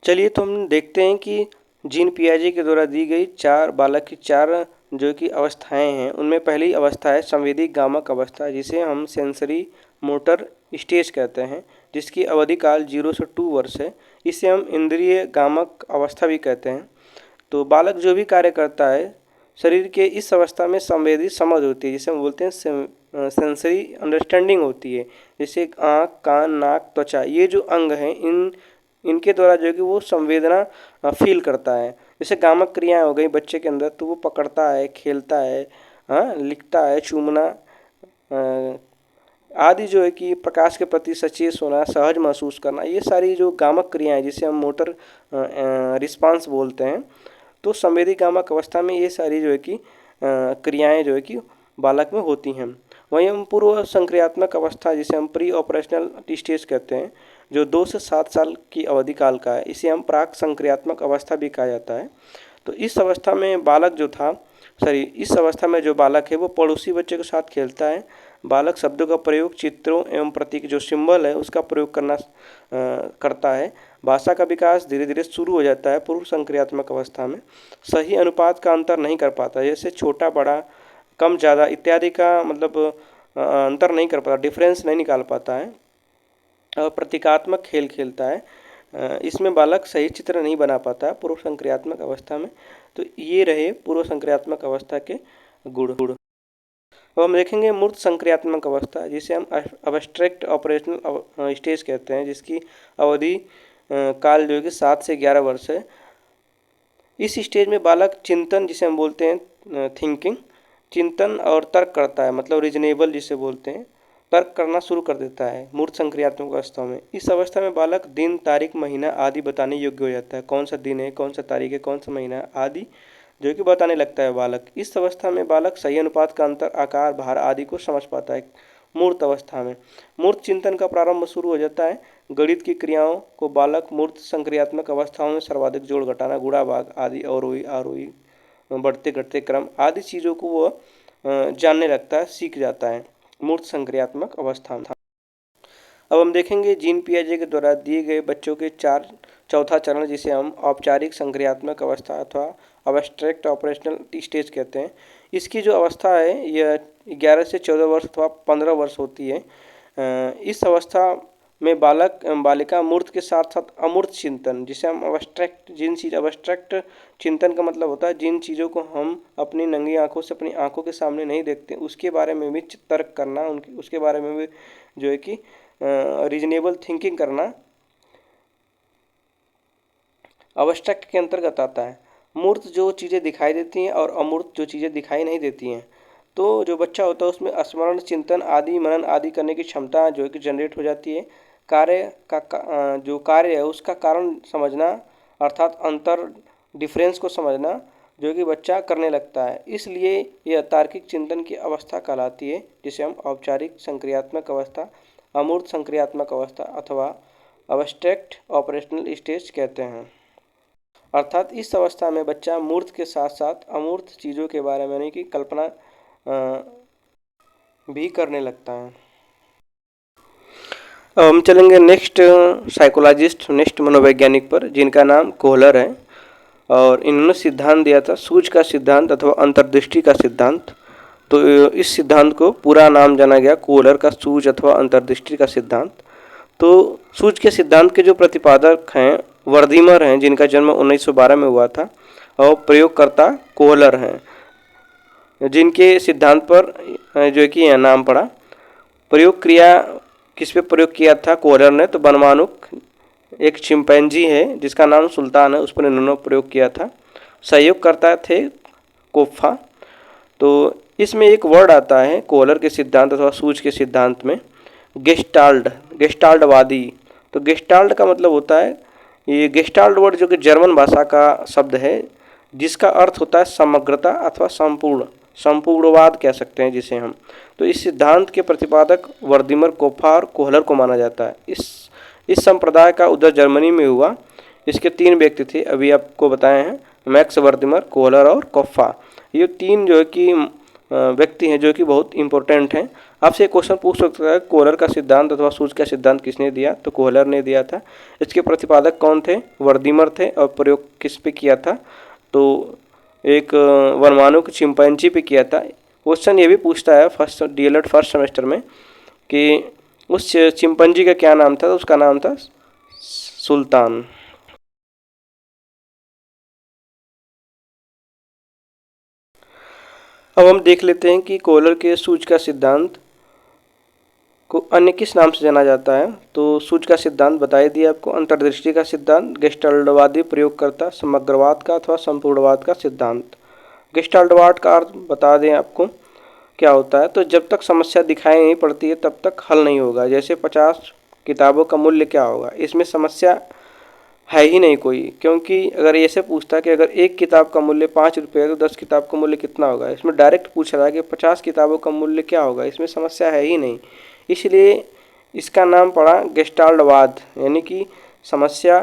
चलिए तो हम देखते हैं कि जीन पियाजे के द्वारा दी गई 4 बालक की 4 जो कि अवस्थाएं हैं, उनमें पहली अवस्था है संवेदी गामक अवस्था, जिसे हम सेंसरी मोटर स्टेज कहते हैं, जिसकी अवधि काल 0 से 2 वर्ष है। इसे हम इंद्रिय गामक अवस्था भी कहते हैं। तो बालक जो भी कार्य करता है शरीर के इस अवस्था में संवेदी समझ होती है, जिसे हम बोलते हैं सेंसरी अंडरस्टैंडिंग होती है। जैसे आँख, कान, नाक, त्वचा, ये जो अंग हैं इनके द्वारा जो है कि वो संवेदना फील करता है। जैसे गामक क्रियाएं हो गई बच्चे के अंदर, तो वो पकड़ता है, खेलता है, हाँ, लिखता है, चूमना आदि जो है कि प्रकाश के प्रति सचेत होना, सहज महसूस करना, ये सारी जो गामक क्रियाएं जिसे हम मोटर रिस्पांस बोलते हैं, तो संवेदी गामक अवस्था में ये सारी जो है कि क्रियाएं जो है कि बालक में होती हैं। वहीं हम पूर्व संक्रियात्मक अवस्था, जिसे हम प्री ऑपरेशनल स्टेज कहते हैं, जो 2 से 7 साल की अवधि काल का है, इसे हम प्राक संक्रियात्मक अवस्था भी कहा जाता है। तो इस अवस्था में बालक जो था इस अवस्था में जो बालक है वो पड़ोसी बच्चे के साथ खेलता है। बालक शब्दों का प्रयोग, चित्रों एवं प्रतीक जो सिंबल है उसका प्रयोग करता है। भाषा का विकास धीरे धीरे शुरू हो जाता है पूर्व संक्रियात्मक अवस्था में। सही अनुपात का अंतर नहीं कर पाता, जैसे छोटा बड़ा, कम ज़्यादा इत्यादि का मतलब अंतर नहीं कर पाता, डिफरेंस नहीं निकाल पाता है। और प्रतीकात्मक खेल खेलता है। इसमें बालक सही चित्र नहीं बना पाता है पूर्व संक्रियात्मक अवस्था में। तो ये रहे पूर्व संक्रियात्मक अवस्था के गुण। अब हम देखेंगे मूर्त संक्रियात्मक अवस्था, जिसे हम अब्स्ट्रैक्ट ऑपरेशनल स्टेज कहते हैं, जिसकी अवधि काल जो है कि 7 से 11 वर्ष है। इस स्टेज में बालक चिंतन, जिसे हम बोलते हैं थिंकिंग, चिंतन और तर्क करता है, मतलब रीजनेबल जिसे बोलते हैं, तर्क करना शुरू कर देता है मूर्त संक्रियात्मक अवस्था में। इस अवस्था में बालक दिन, तारीख, महीना आदि बताने योग्य हो जाता है। कौन सा दिन है, कौन सा तारीख है, कौन सा महीना आदि जो कि बताने लगता है बालक। इस अवस्था में बालक सही अनुपात का अंतर, आकार, भार आदि को समझ पाता है। मूर्त अवस्था में मूर्त चिंतन का प्रारंभ शुरू हो जाता है। गणित की क्रियाओं को बालक मूर्त संक्रियात्मक अवस्थाओं में सर्वाधिक जोड़, घटाना, गुणा, भाग आदि, अवरोही, आरोही, बढ़ते घटते क्रम आदि चीज़ों को वह जानने लगता है, सीख जाता है मूर्त संक्रियात्मक अवस्था में। अब हम देखेंगे जीन पियाजे के द्वारा दिए गए बच्चों के चौथा चरण, जिसे हम औपचारिक संक्रियात्मक अवस्था अथवा अब्स्ट्रैक्ट ऑपरेशनल स्टेज कहते हैं। इसकी जो अवस्था है यह 11 से 14 वर्ष अथवा 15 वर्ष होती है। इस अवस्था में बालक एवं बालिका मूर्त के साथ साथ अमूर्त चिंतन, जिसे हम अब्स्ट्रैक्ट चिंतन का मतलब होता है जिन चीज़ों को हम अपनी नंगी आंखों से अपनी आंखों के सामने नहीं देखते उसके बारे में भी तर्क करना, उसके बारे में भी जो है कि रीजनेबल थिंकिंग करना अब्स्ट्रैक्ट के अंतर्गत आता है। मूर्त जो चीज़ें दिखाई देती हैं और अमूर्त जो चीज़ें दिखाई नहीं देती हैं। तो जो बच्चा होता है उसमें स्मरण, चिंतन आदि, मनन आदि करने की क्षमता जो है कि जनरेट हो जाती है। जो कार्य है उसका कारण समझना, अर्थात अंतर, डिफरेंस को समझना जो कि बच्चा करने लगता है। इसलिए यह तार्किक चिंतन की अवस्था कहलाती है, जिसे हम औपचारिक संक्रियात्मक अवस्था, अमूर्त संक्रियात्मक अवस्था अथवा अब्स्ट्रैक्ट ऑपरेशनल स्टेज कहते हैं। अर्थात इस अवस्था में बच्चा मूर्त के साथ साथ अमूर्त चीज़ों के बारे में की कल्पना भी करने लगता है। अब हम चलेंगे नेक्स्ट साइकोलॉजिस्ट, नेक्स्ट मनोवैज्ञानिक पर, जिनका नाम कोहलर है। और इन्होंने सिद्धांत दिया था सूझ का सिद्धांत अथवा अंतर्दृष्टि का सिद्धांत। तो इस सिद्धांत को पूरा नाम जाना गया कोहलर का सूझ अथवा अंतर्दृष्टि का सिद्धांत। तो सूझ के सिद्धांत के जो प्रतिपादक हैं वर्दीमर हैं, जिनका जन्म 1912 में हुआ था, और प्रयोगकर्ता कोहलर हैं, जिनके सिद्धांत पर जो कि यह नाम पड़ा। प्रयोग क्रिया किस पे प्रयोग किया था कोहलर ने, तो बनमानुक एक चिंपैंजी है जिसका नाम सुल्तान है, उस पर इन्होंने प्रयोग किया था। सहयोग करता थे कोफ्फा। तो इसमें एक वर्ड आता है कोहलर के सिद्धांत अथवा सूझ के सिद्धांत में, गेस्टाल्टवादी। तो गेस्टाल्ट का मतलब होता है, ये गेस्टाल्ट वर्ड जो कि जर्मन भाषा का शब्द है, जिसका अर्थ होता है समग्रता अथवा संपूर्णवाद कह सकते हैं जिसे हम। तो इस सिद्धांत के प्रतिपादक वर्दीमर, कोफ्फा और कोहलर को माना जाता है। इस संप्रदाय का उदय जर्मनी में हुआ। इसके 3 व्यक्ति थे, अभी आपको बताए हैं, मैक्स वर्दीमर, कोहलर और कोफ्फा। ये 3 जो है कि व्यक्ति हैं जो कि बहुत इंपॉर्टेंट हैं। आपसे एक क्वेश्चन पूछ सकता है कोहलर का सिद्धांत अथवा सूझ का सिद्धांत किसने दिया, तो कोहलर ने दिया था। इसके प्रतिपादक कौन थे, वर्दीमर थे, और प्रयोग किस पे किया था, तो एक वनमानुक चिंपैंजी पे किया था। क्वेश्चन ये भी पूछता है डीएलएड फर्स्ट सेमेस्टर में कि उस चिंपैंजी का क्या नाम था, तो उसका नाम था सुल्तान। अब हम देख लेते हैं कि कोहलर के सूझ का सिद्धांत को अन्य किस नाम से जाना जाता है। तो सूझ का सिद्धांत बताई दिया आपको, अंतर्दृष्टि का सिद्धांत, गेस्टाल्टवादी प्रयोगकर्ता, समग्रवाद का अथवा संपूर्णवाद का सिद्धांत। गेस्टाल्टवाद का अर्थ बता दें आपको क्या होता है, तो जब तक समस्या दिखाई नहीं पड़ती है तब तक हल नहीं होगा। जैसे 50 किताबों का मूल्य क्या होगा, इसमें समस्या है ही नहीं कोई, क्योंकि अगर ऐसे पूछता है कि अगर एक किताब का मूल्य 5 रुपये है तो 10 किताब का मूल्य कितना होगा, इसमें डायरेक्ट पूछ रहा है कि 50 किताबों का मूल्य क्या होगा, इसमें समस्या है ही नहीं। इसलिए इसका नाम पड़ा गेस्टाल्टवाद, यानी कि समस्या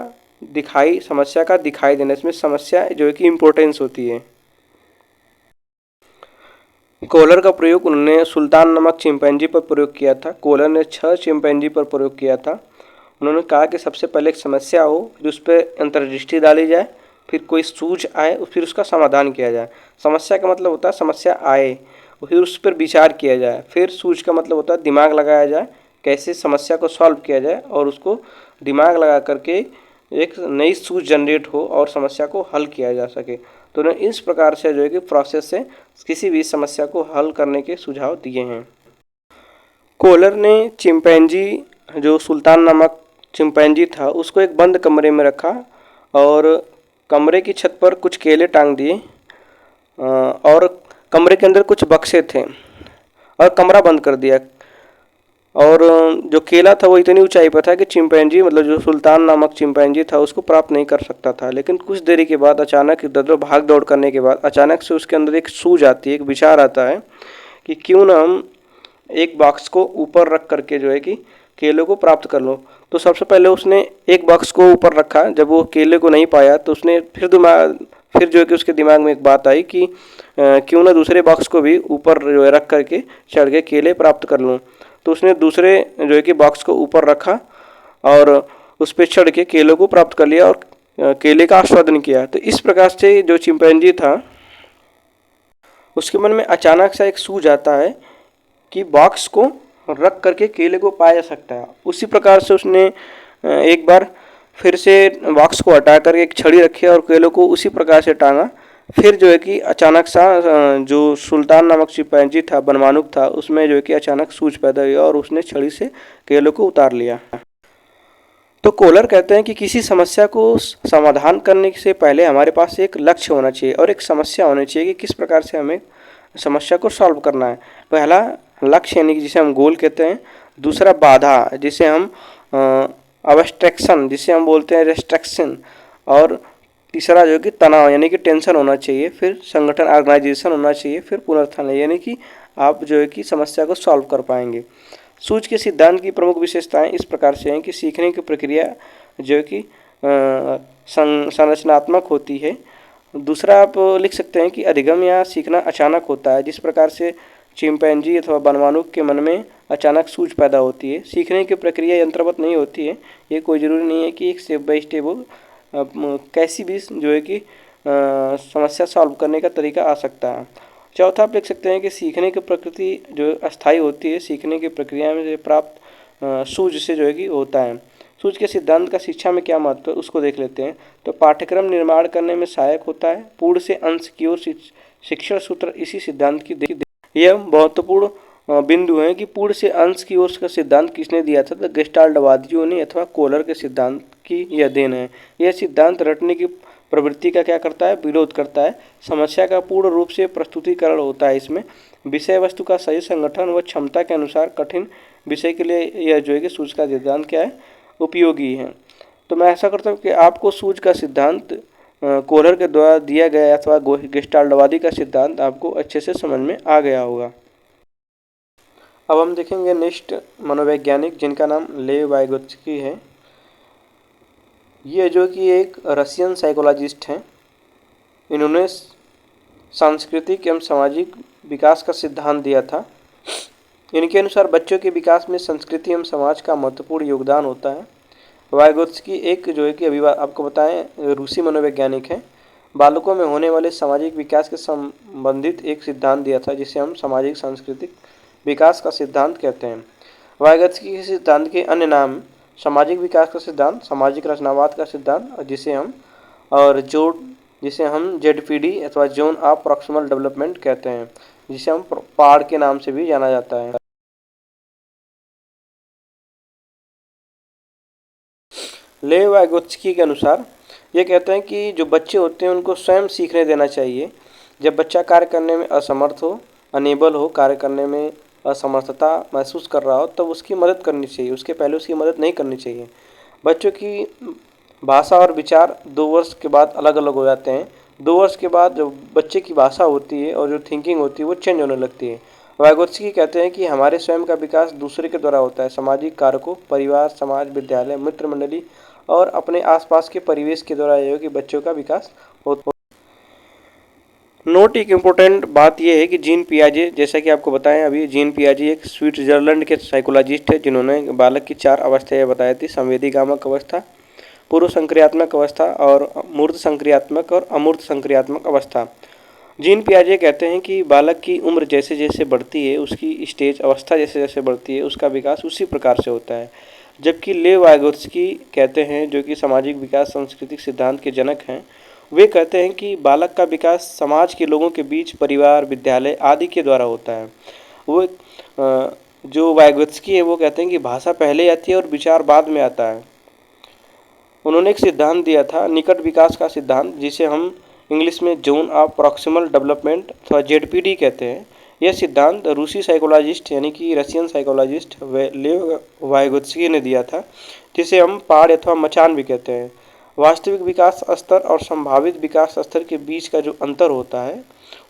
का दिखाई देना, इसमें समस्या जो है कि इम्पोर्टेंस होती है। कोहलर का प्रयोग उन्होंने सुल्तान नामक चिंपैंजी पर प्रयोग किया था। कोहलर ने 6 चिंपैंजी पर प्रयोग किया था। उन्होंने कहा कि सबसे पहले एक समस्या हो, फिर उस पर अंतर्दृष्टि डाली जाए, फिर कोई सूझ आए, फिर उसका समाधान किया जाए। समस्या का मतलब होता है समस्या आए, फिर उस पर विचार किया जाए। फिर सूझ का मतलब होता है दिमाग लगाया जाए, कैसे समस्या को सॉल्व किया जाए और उसको दिमाग लगा करके एक नई सूझ जनरेट हो और समस्या को हल किया जा सके। तो उन्होंने इस प्रकार से जो है कि प्रोसेस से किसी भी समस्या को हल करने के सुझाव दिए हैं। कोहलर ने चिंपैंजी, जो सुल्तान नामक चिंपैंजी था, उसको एक बंद कमरे में रखा और कमरे की छत पर कुछ केले टांग दिए और कमरे के अंदर कुछ बक्से थे और कमरा बंद कर दिया। और जो केला था वो इतनी ऊंचाई पर था कि चिंपैंजी मतलब जो सुल्तान नामक चिंपैंजी था उसको प्राप्त नहीं कर सकता था। लेकिन कुछ देरी के बाद अचानक इधर भाग दौड़ करने के बाद अचानक से उसके अंदर एक सूझ आती है, एक विचार आता है कि क्यों ना हम एक बॉक्स को ऊपर रख करके जो है कि केले को प्राप्त कर लो। तो सबसे पहले उसने एक बॉक्स को ऊपर रखा। जब वो केले को नहीं पाया तो उसने फिर जो है कि उसके दिमाग में एक बात आई कि क्यों ना दूसरे बॉक्स को भी ऊपर जो है रख करके चढ़ के केले प्राप्त कर लूँ। तो उसने दूसरे जो है कि बॉक्स को ऊपर रखा और उस पर चढ़ के केलों को प्राप्त कर लिया और केले का आस्वादन किया। तो इस प्रकार से जो चिंपैंजी था उसके मन में अचानक सा एक सूझ आता है कि बॉक्स को रख करके केले को पाया जा सकता है। उसी प्रकार से उसने एक बार फिर से बॉक्स को हटा कर एक छड़ी रखी और केलों को उसी प्रकार से टांगा। फिर जो है कि अचानक सा जो सुल्तान नामक चिंपैंजी था, बनमानुक था, उसमें जो है कि अचानक सूझ पैदा हुई और उसने छड़ी से केलों को उतार लिया। तो कोहलर कहते हैं कि किसी समस्या को समाधान करने से पहले हमारे पास एक लक्ष्य होना चाहिए और एक समस्या होनी चाहिए कि किस प्रकार से हमें समस्या को सॉल्व करना है। पहला लक्ष्य यानी कि जिसे हम गोल कहते हैं, दूसरा बाधा जिसे हम अब्स्ट्रैक्शन जिसे हम बोलते हैं रेस्ट्रिक्शन, और तीसरा जो कि तनाव यानी कि टेंशन होना चाहिए, फिर संगठन ऑर्गेनाइजेशन होना चाहिए, फिर पुनरुत्थान यानी कि आप जो है कि समस्या को सॉल्व कर पाएंगे। सूझ के सिद्धांत की प्रमुख विशेषताएं इस प्रकार से हैं कि सीखने की प्रक्रिया जो है कि संरचनात्मक होती है। दूसरा आप लिख सकते हैं कि अधिगम या सीखना अचानक होता है, जिस प्रकार से चिंपैंजी अथवा बनमानुक के मन में अचानक सूझ पैदा होती है। सीखने की प्रक्रिया यंत्रवत नहीं होती है, ये कोई ज़रूरी नहीं है कि एक स्टेप बाय स्टेप हो, कैसी भी जो है कि समस्या सॉल्व करने का तरीका आ सकता है। चौथा आप लिख सकते हैं कि सीखने की प्रकृति जो अस्थायी होती है, सीखने की प्रक्रिया में प्राप्त सूझ से जो है कि होता है। सूझ के सिद्धांत का शिक्षा में क्या महत्व है उसको देख लेते हैं। तो पाठ्यक्रम निर्माण करने में सहायक होता है। पूर्ण से अंश की ओर शिक्षण सूत्र इसी सिद्धांत की यह महत्वपूर्ण बिंदु है कि पूर्ण से अंश की ओर का सिद्धांत किसने दिया था? तो गेस्टाल्टवादियों ने अथवा कोहलर के सिद्धांत की यह देन है। यह सिद्धांत रटने की प्रवृत्ति का क्या करता है? विरोध करता है। समस्या का पूर्ण रूप से प्रस्तुतिकरण होता है इसमें। विषय वस्तु का सही संगठन व क्षमता के अनुसार कठिन विषय के लिए यह जो है कि सूझ का सिद्धांत क्या है? उपयोगी है। तो मैं ऐसा करता हूँ कि आपको सूझ का सिद्धांत कोहलर के द्वारा दिया गया अथवा गेस्टाल्टवादी का सिद्धांत आपको अच्छे से समझ में आ गया होगा। अब हम देखेंगे नेक्स्ट मनोवैज्ञानिक जिनका नाम लेव वाइगोत्स्की है। ये जो कि एक रशियन साइकोलॉजिस्ट हैं। इन्होंने सांस्कृतिक एवं सामाजिक विकास का सिद्धांत दिया था। इनके अनुसार बच्चों के विकास में संस्कृति एवं समाज का महत्वपूर्ण योगदान होता है। वाइगोत्स्की एक जो है कि आपको बताएं रूसी मनोवैज्ञानिक हैं। बालकों में होने वाले सामाजिक विकास के संबंधित एक सिद्धांत दिया था जिसे हम सामाजिक सांस्कृतिक विकास का सिद्धांत कहते हैं। वाइगोत्स्की के सिद्धांत के अन्य नाम सामाजिक विकास का सिद्धांत, सामाजिक रचनावाद का सिद्धांत, जिसे हम जेडपीडी अथवा जोन ऑफ प्रॉक्सिमल डेवलपमेंट कहते हैं, जिसे हम पाड़ के नाम से भी जाना जाता है। लेव वाइगोत्स्की के अनुसार ये कहते हैं कि जो बच्चे होते हैं उनको स्वयं सीखने देना चाहिए। जब बच्चा कार्य करने में असमर्थ हो, अनेबल हो, कार्य करने में असमर्थता महसूस कर रहा हो, तब उसकी मदद करनी चाहिए, उसके पहले उसकी मदद नहीं करनी चाहिए। बच्चों की भाषा और विचार 2 वर्ष के बाद अलग अलग हो जाते हैं। 2 वर्ष के बाद जो बच्चे की भाषा होती है और जो थिंकिंग होती है वो चेंज होने लगती है। वाइगोत्स्की कहते हैं कि हमारे स्वयं का विकास दूसरे के द्वारा होता है। सामाजिक कारकों, परिवार, समाज, विद्यालय, मित्र मंडली और अपने आसपास के परिवेश के द्वारा यह कि बच्चों का विकास होता है। नोट एक इम्पोर्टेंट बात यह है कि जीन पियाजे, जैसा कि आपको बताएं अभी, जीन पियाजे एक स्विट्जरलैंड के साइकोलॉजिस्ट है जिन्होंने बालक की 4 अवस्थाएं बताई थी: संवेदीगामक अवस्था, पूर्व संक्रियात्मक अवस्था और मूर्त संक्रियात्मक और अमूर्त संक्रियात्मक अवस्था। जीन पियाजे कहते हैं कि बालक की उम्र जैसे जैसे बढ़ती है, उसकी स्टेज अवस्था जैसे जैसे बढ़ती है, उसका विकास उसी प्रकार से होता है। जबकि लेव वाइगोत्स्की कहते हैं, जो कि सामाजिक विकास सांस्कृतिक सिद्धांत के जनक हैं, वे कहते हैं कि बालक का विकास समाज के लोगों के बीच, परिवार, विद्यालय आदि के द्वारा होता है। वो जो वाइगोत्स्की है वो कहते हैं कि भाषा पहले आती है और विचार बाद में आता है। उन्होंने एक सिद्धांत दिया था निकट विकास का सिद्धांत, जिसे हम इंग्लिश में जोन ऑफ प्रॉक्सिमल डेवलपमेंट अथवा जेडपीडी कहते हैं। यह सिद्धांत रूसी साइकोलॉजिस्ट यानी कि रशियन साइकोलॉजिस्ट लेव वाइगोत्स्की ने दिया था, जिसे हम पहाड़ अथवा मचान भी कहते हैं। वास्तविक विकास स्तर और संभावित विकास स्तर के बीच का जो अंतर होता है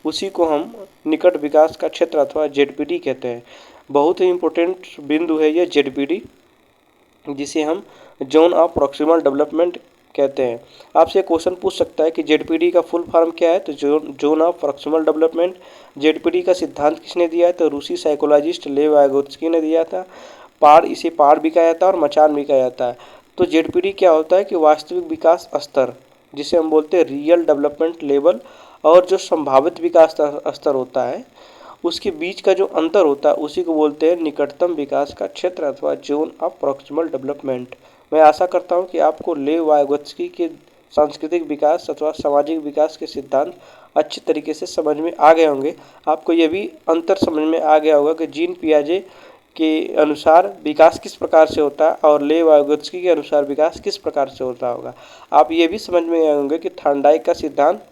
उसी को हम निकट विकास का क्षेत्र अथवा जेडपीडी कहते हैं। बहुत ही इम्पोर्टेंट बिंदु है यह जेडपीडी, जिसे हम जोन ऑफ प्रॉक्सिमल डेवलपमेंट कहते हैं। आपसे क्वेश्चन पूछ सकता है कि जेडपीडी का फुल फॉर्म क्या है, तो zone of proximal development. ZPD का सिद्धांत किसने दिया है, तो रूसी साइकोलॉजिस्ट लेव वाइगोत्स्की ने दिया था। इसे पहाड़ भी कहा जाता है और मचान भी कहा जाता है। तो जेडपीडी क्या होता है कि वास्तविक विकास स्तर, जिसे हम बोलते हैं रियल डेवलपमेंट लेवल, और जो संभावित विकास स्तर होता है उसके बीच का जो अंतर होता है उसी को बोलते हैं निकटतम विकास का क्षेत्र अथवा जोन ऑफ प्रॉक्सिमल डेवलपमेंट। मैं आशा करता हूं कि आपको लेव वाइगोत्स्की के सांस्कृतिक विकास अथवा सामाजिक विकास के सिद्धांत अच्छे तरीके से समझ में आ गए होंगे। आपको यह भी अंतर समझ में आ गया होगा कि जीन पियाजे के अनुसार विकास किस प्रकार से होता है और लेव वाइगोत्स्की के अनुसार विकास किस प्रकार से होता होगा। आप ये भी समझ में आए होंगे कि थॉर्नडाइक का सिद्धांत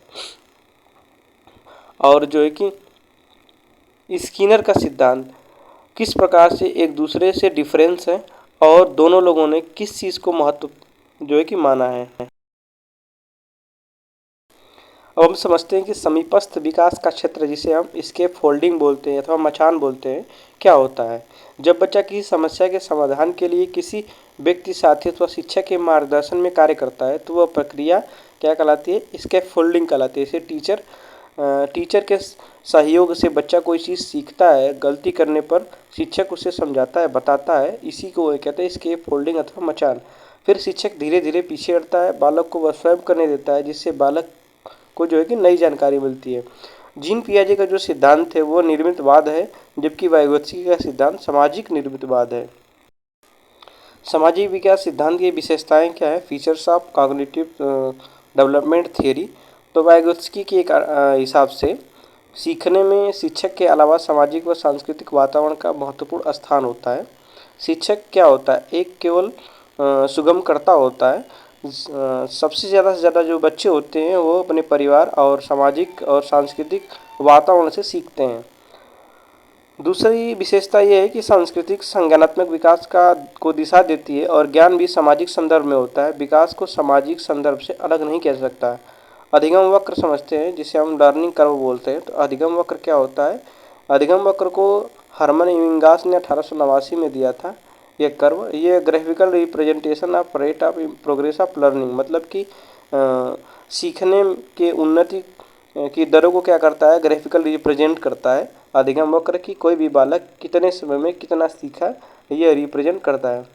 और जो है कि स्किनर का सिद्धांत किस प्रकार से एक दूसरे से डिफरेंस है और दोनों लोगों ने किस चीज़ को महत्व जो है कि माना है। अब हम समझते हैं कि समीपस्थ विकास का क्षेत्र, जिसे हम स्केप फोल्डिंग बोलते हैं अथवा मचान बोलते हैं, क्या होता है। जब बच्चा किसी समस्या के समाधान के लिए किसी व्यक्ति, साथी अथवा शिक्षक के मार्गदर्शन में कार्य करता है तो वह प्रक्रिया क्या कहलाती है, स्केप फोल्डिंग कहलाती है। इसे टीचर के सहयोग से बच्चा कोई चीज़ सीखता है, गलती करने पर शिक्षक उसे समझाता है, बताता है, इसी को कहते हैं स्केप फोल्डिंग अथवा मचान। फिर शिक्षक धीरे धीरे पीछे हटता है, बालक को वह स्वयं करने देता है, जिससे बालक को जो है कि नई जानकारी मिलती है। जीन पियाजे का जो सिद्धांत है वो निर्मितवाद है, जबकि वाइगोत्स्की का सिद्धांत सामाजिक निर्मितवाद है। सामाजिक विकास सिद्धांत की विशेषताएं क्या है, features of cognitive development theory. तो वाइगोत्स्की के एक हिसाब से सीखने में शिक्षक के अलावा सामाजिक व सांस्कृतिक वातावरण का महत्वपूर्ण स्थान होता है। शिक्षक क्या होता है, एक केवल सुगमकर्ता होता है। सबसे ज़्यादा से ज़्यादा जो बच्चे होते हैं वो अपने परिवार और सामाजिक और सांस्कृतिक वातावरण से सीखते हैं। दूसरी विशेषता यह है कि सांस्कृतिक संज्ञानात्मक विकास को दिशा देती है और ज्ञान भी सामाजिक संदर्भ में होता है। विकास को सामाजिक संदर्भ से अलग नहीं किया जा सकता है। अधिगम वक्र समझते हैं, जिसे हम लर्निंग कर्व बोलते हैं। तो अधिगम वक्र क्या होता है, अधिगम वक्र को हरमन इविंगास ने 1889 में दिया था। यह कर्व, ये graphical representation of rate of progress of learning, मतलब कि सीखने के उन्नति की दरों को क्या करता है, ग्राफिकल रिप्रेजेंट करता है। अधिगम वक्र की कोई भी बालक कितने समय में कितना सीखा यह रिप्रेजेंट करता है।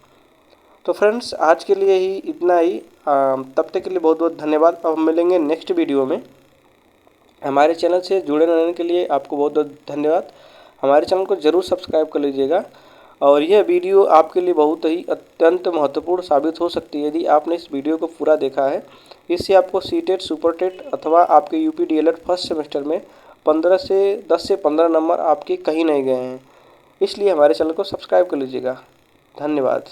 तो फ्रेंड्स आज के लिए ही इतना ही। तब तक के लिए बहुत बहुत धन्यवाद। अब हम मिलेंगे नेक्स्ट वीडियो में। हमारे चैनल से जुड़े रहने के लिए आपको बहुत बहुत धन्यवाद। हमारे चैनल को ज़रूर सब्सक्राइब कर लीजिएगा और यह वीडियो आपके लिए बहुत ही अत्यंत महत्वपूर्ण साबित हो सकती है यदि आपने इस वीडियो को पूरा देखा है। इससे आपको सीटेट, सुपरटेट अथवा आपके यूपी डीएलएड फर्स्ट सेमेस्टर में 10 से 15 नंबर आपके कहीं नहीं गए हैं। इसलिए हमारे चैनल को सब्सक्राइब कर लीजिएगा। धन्यवाद।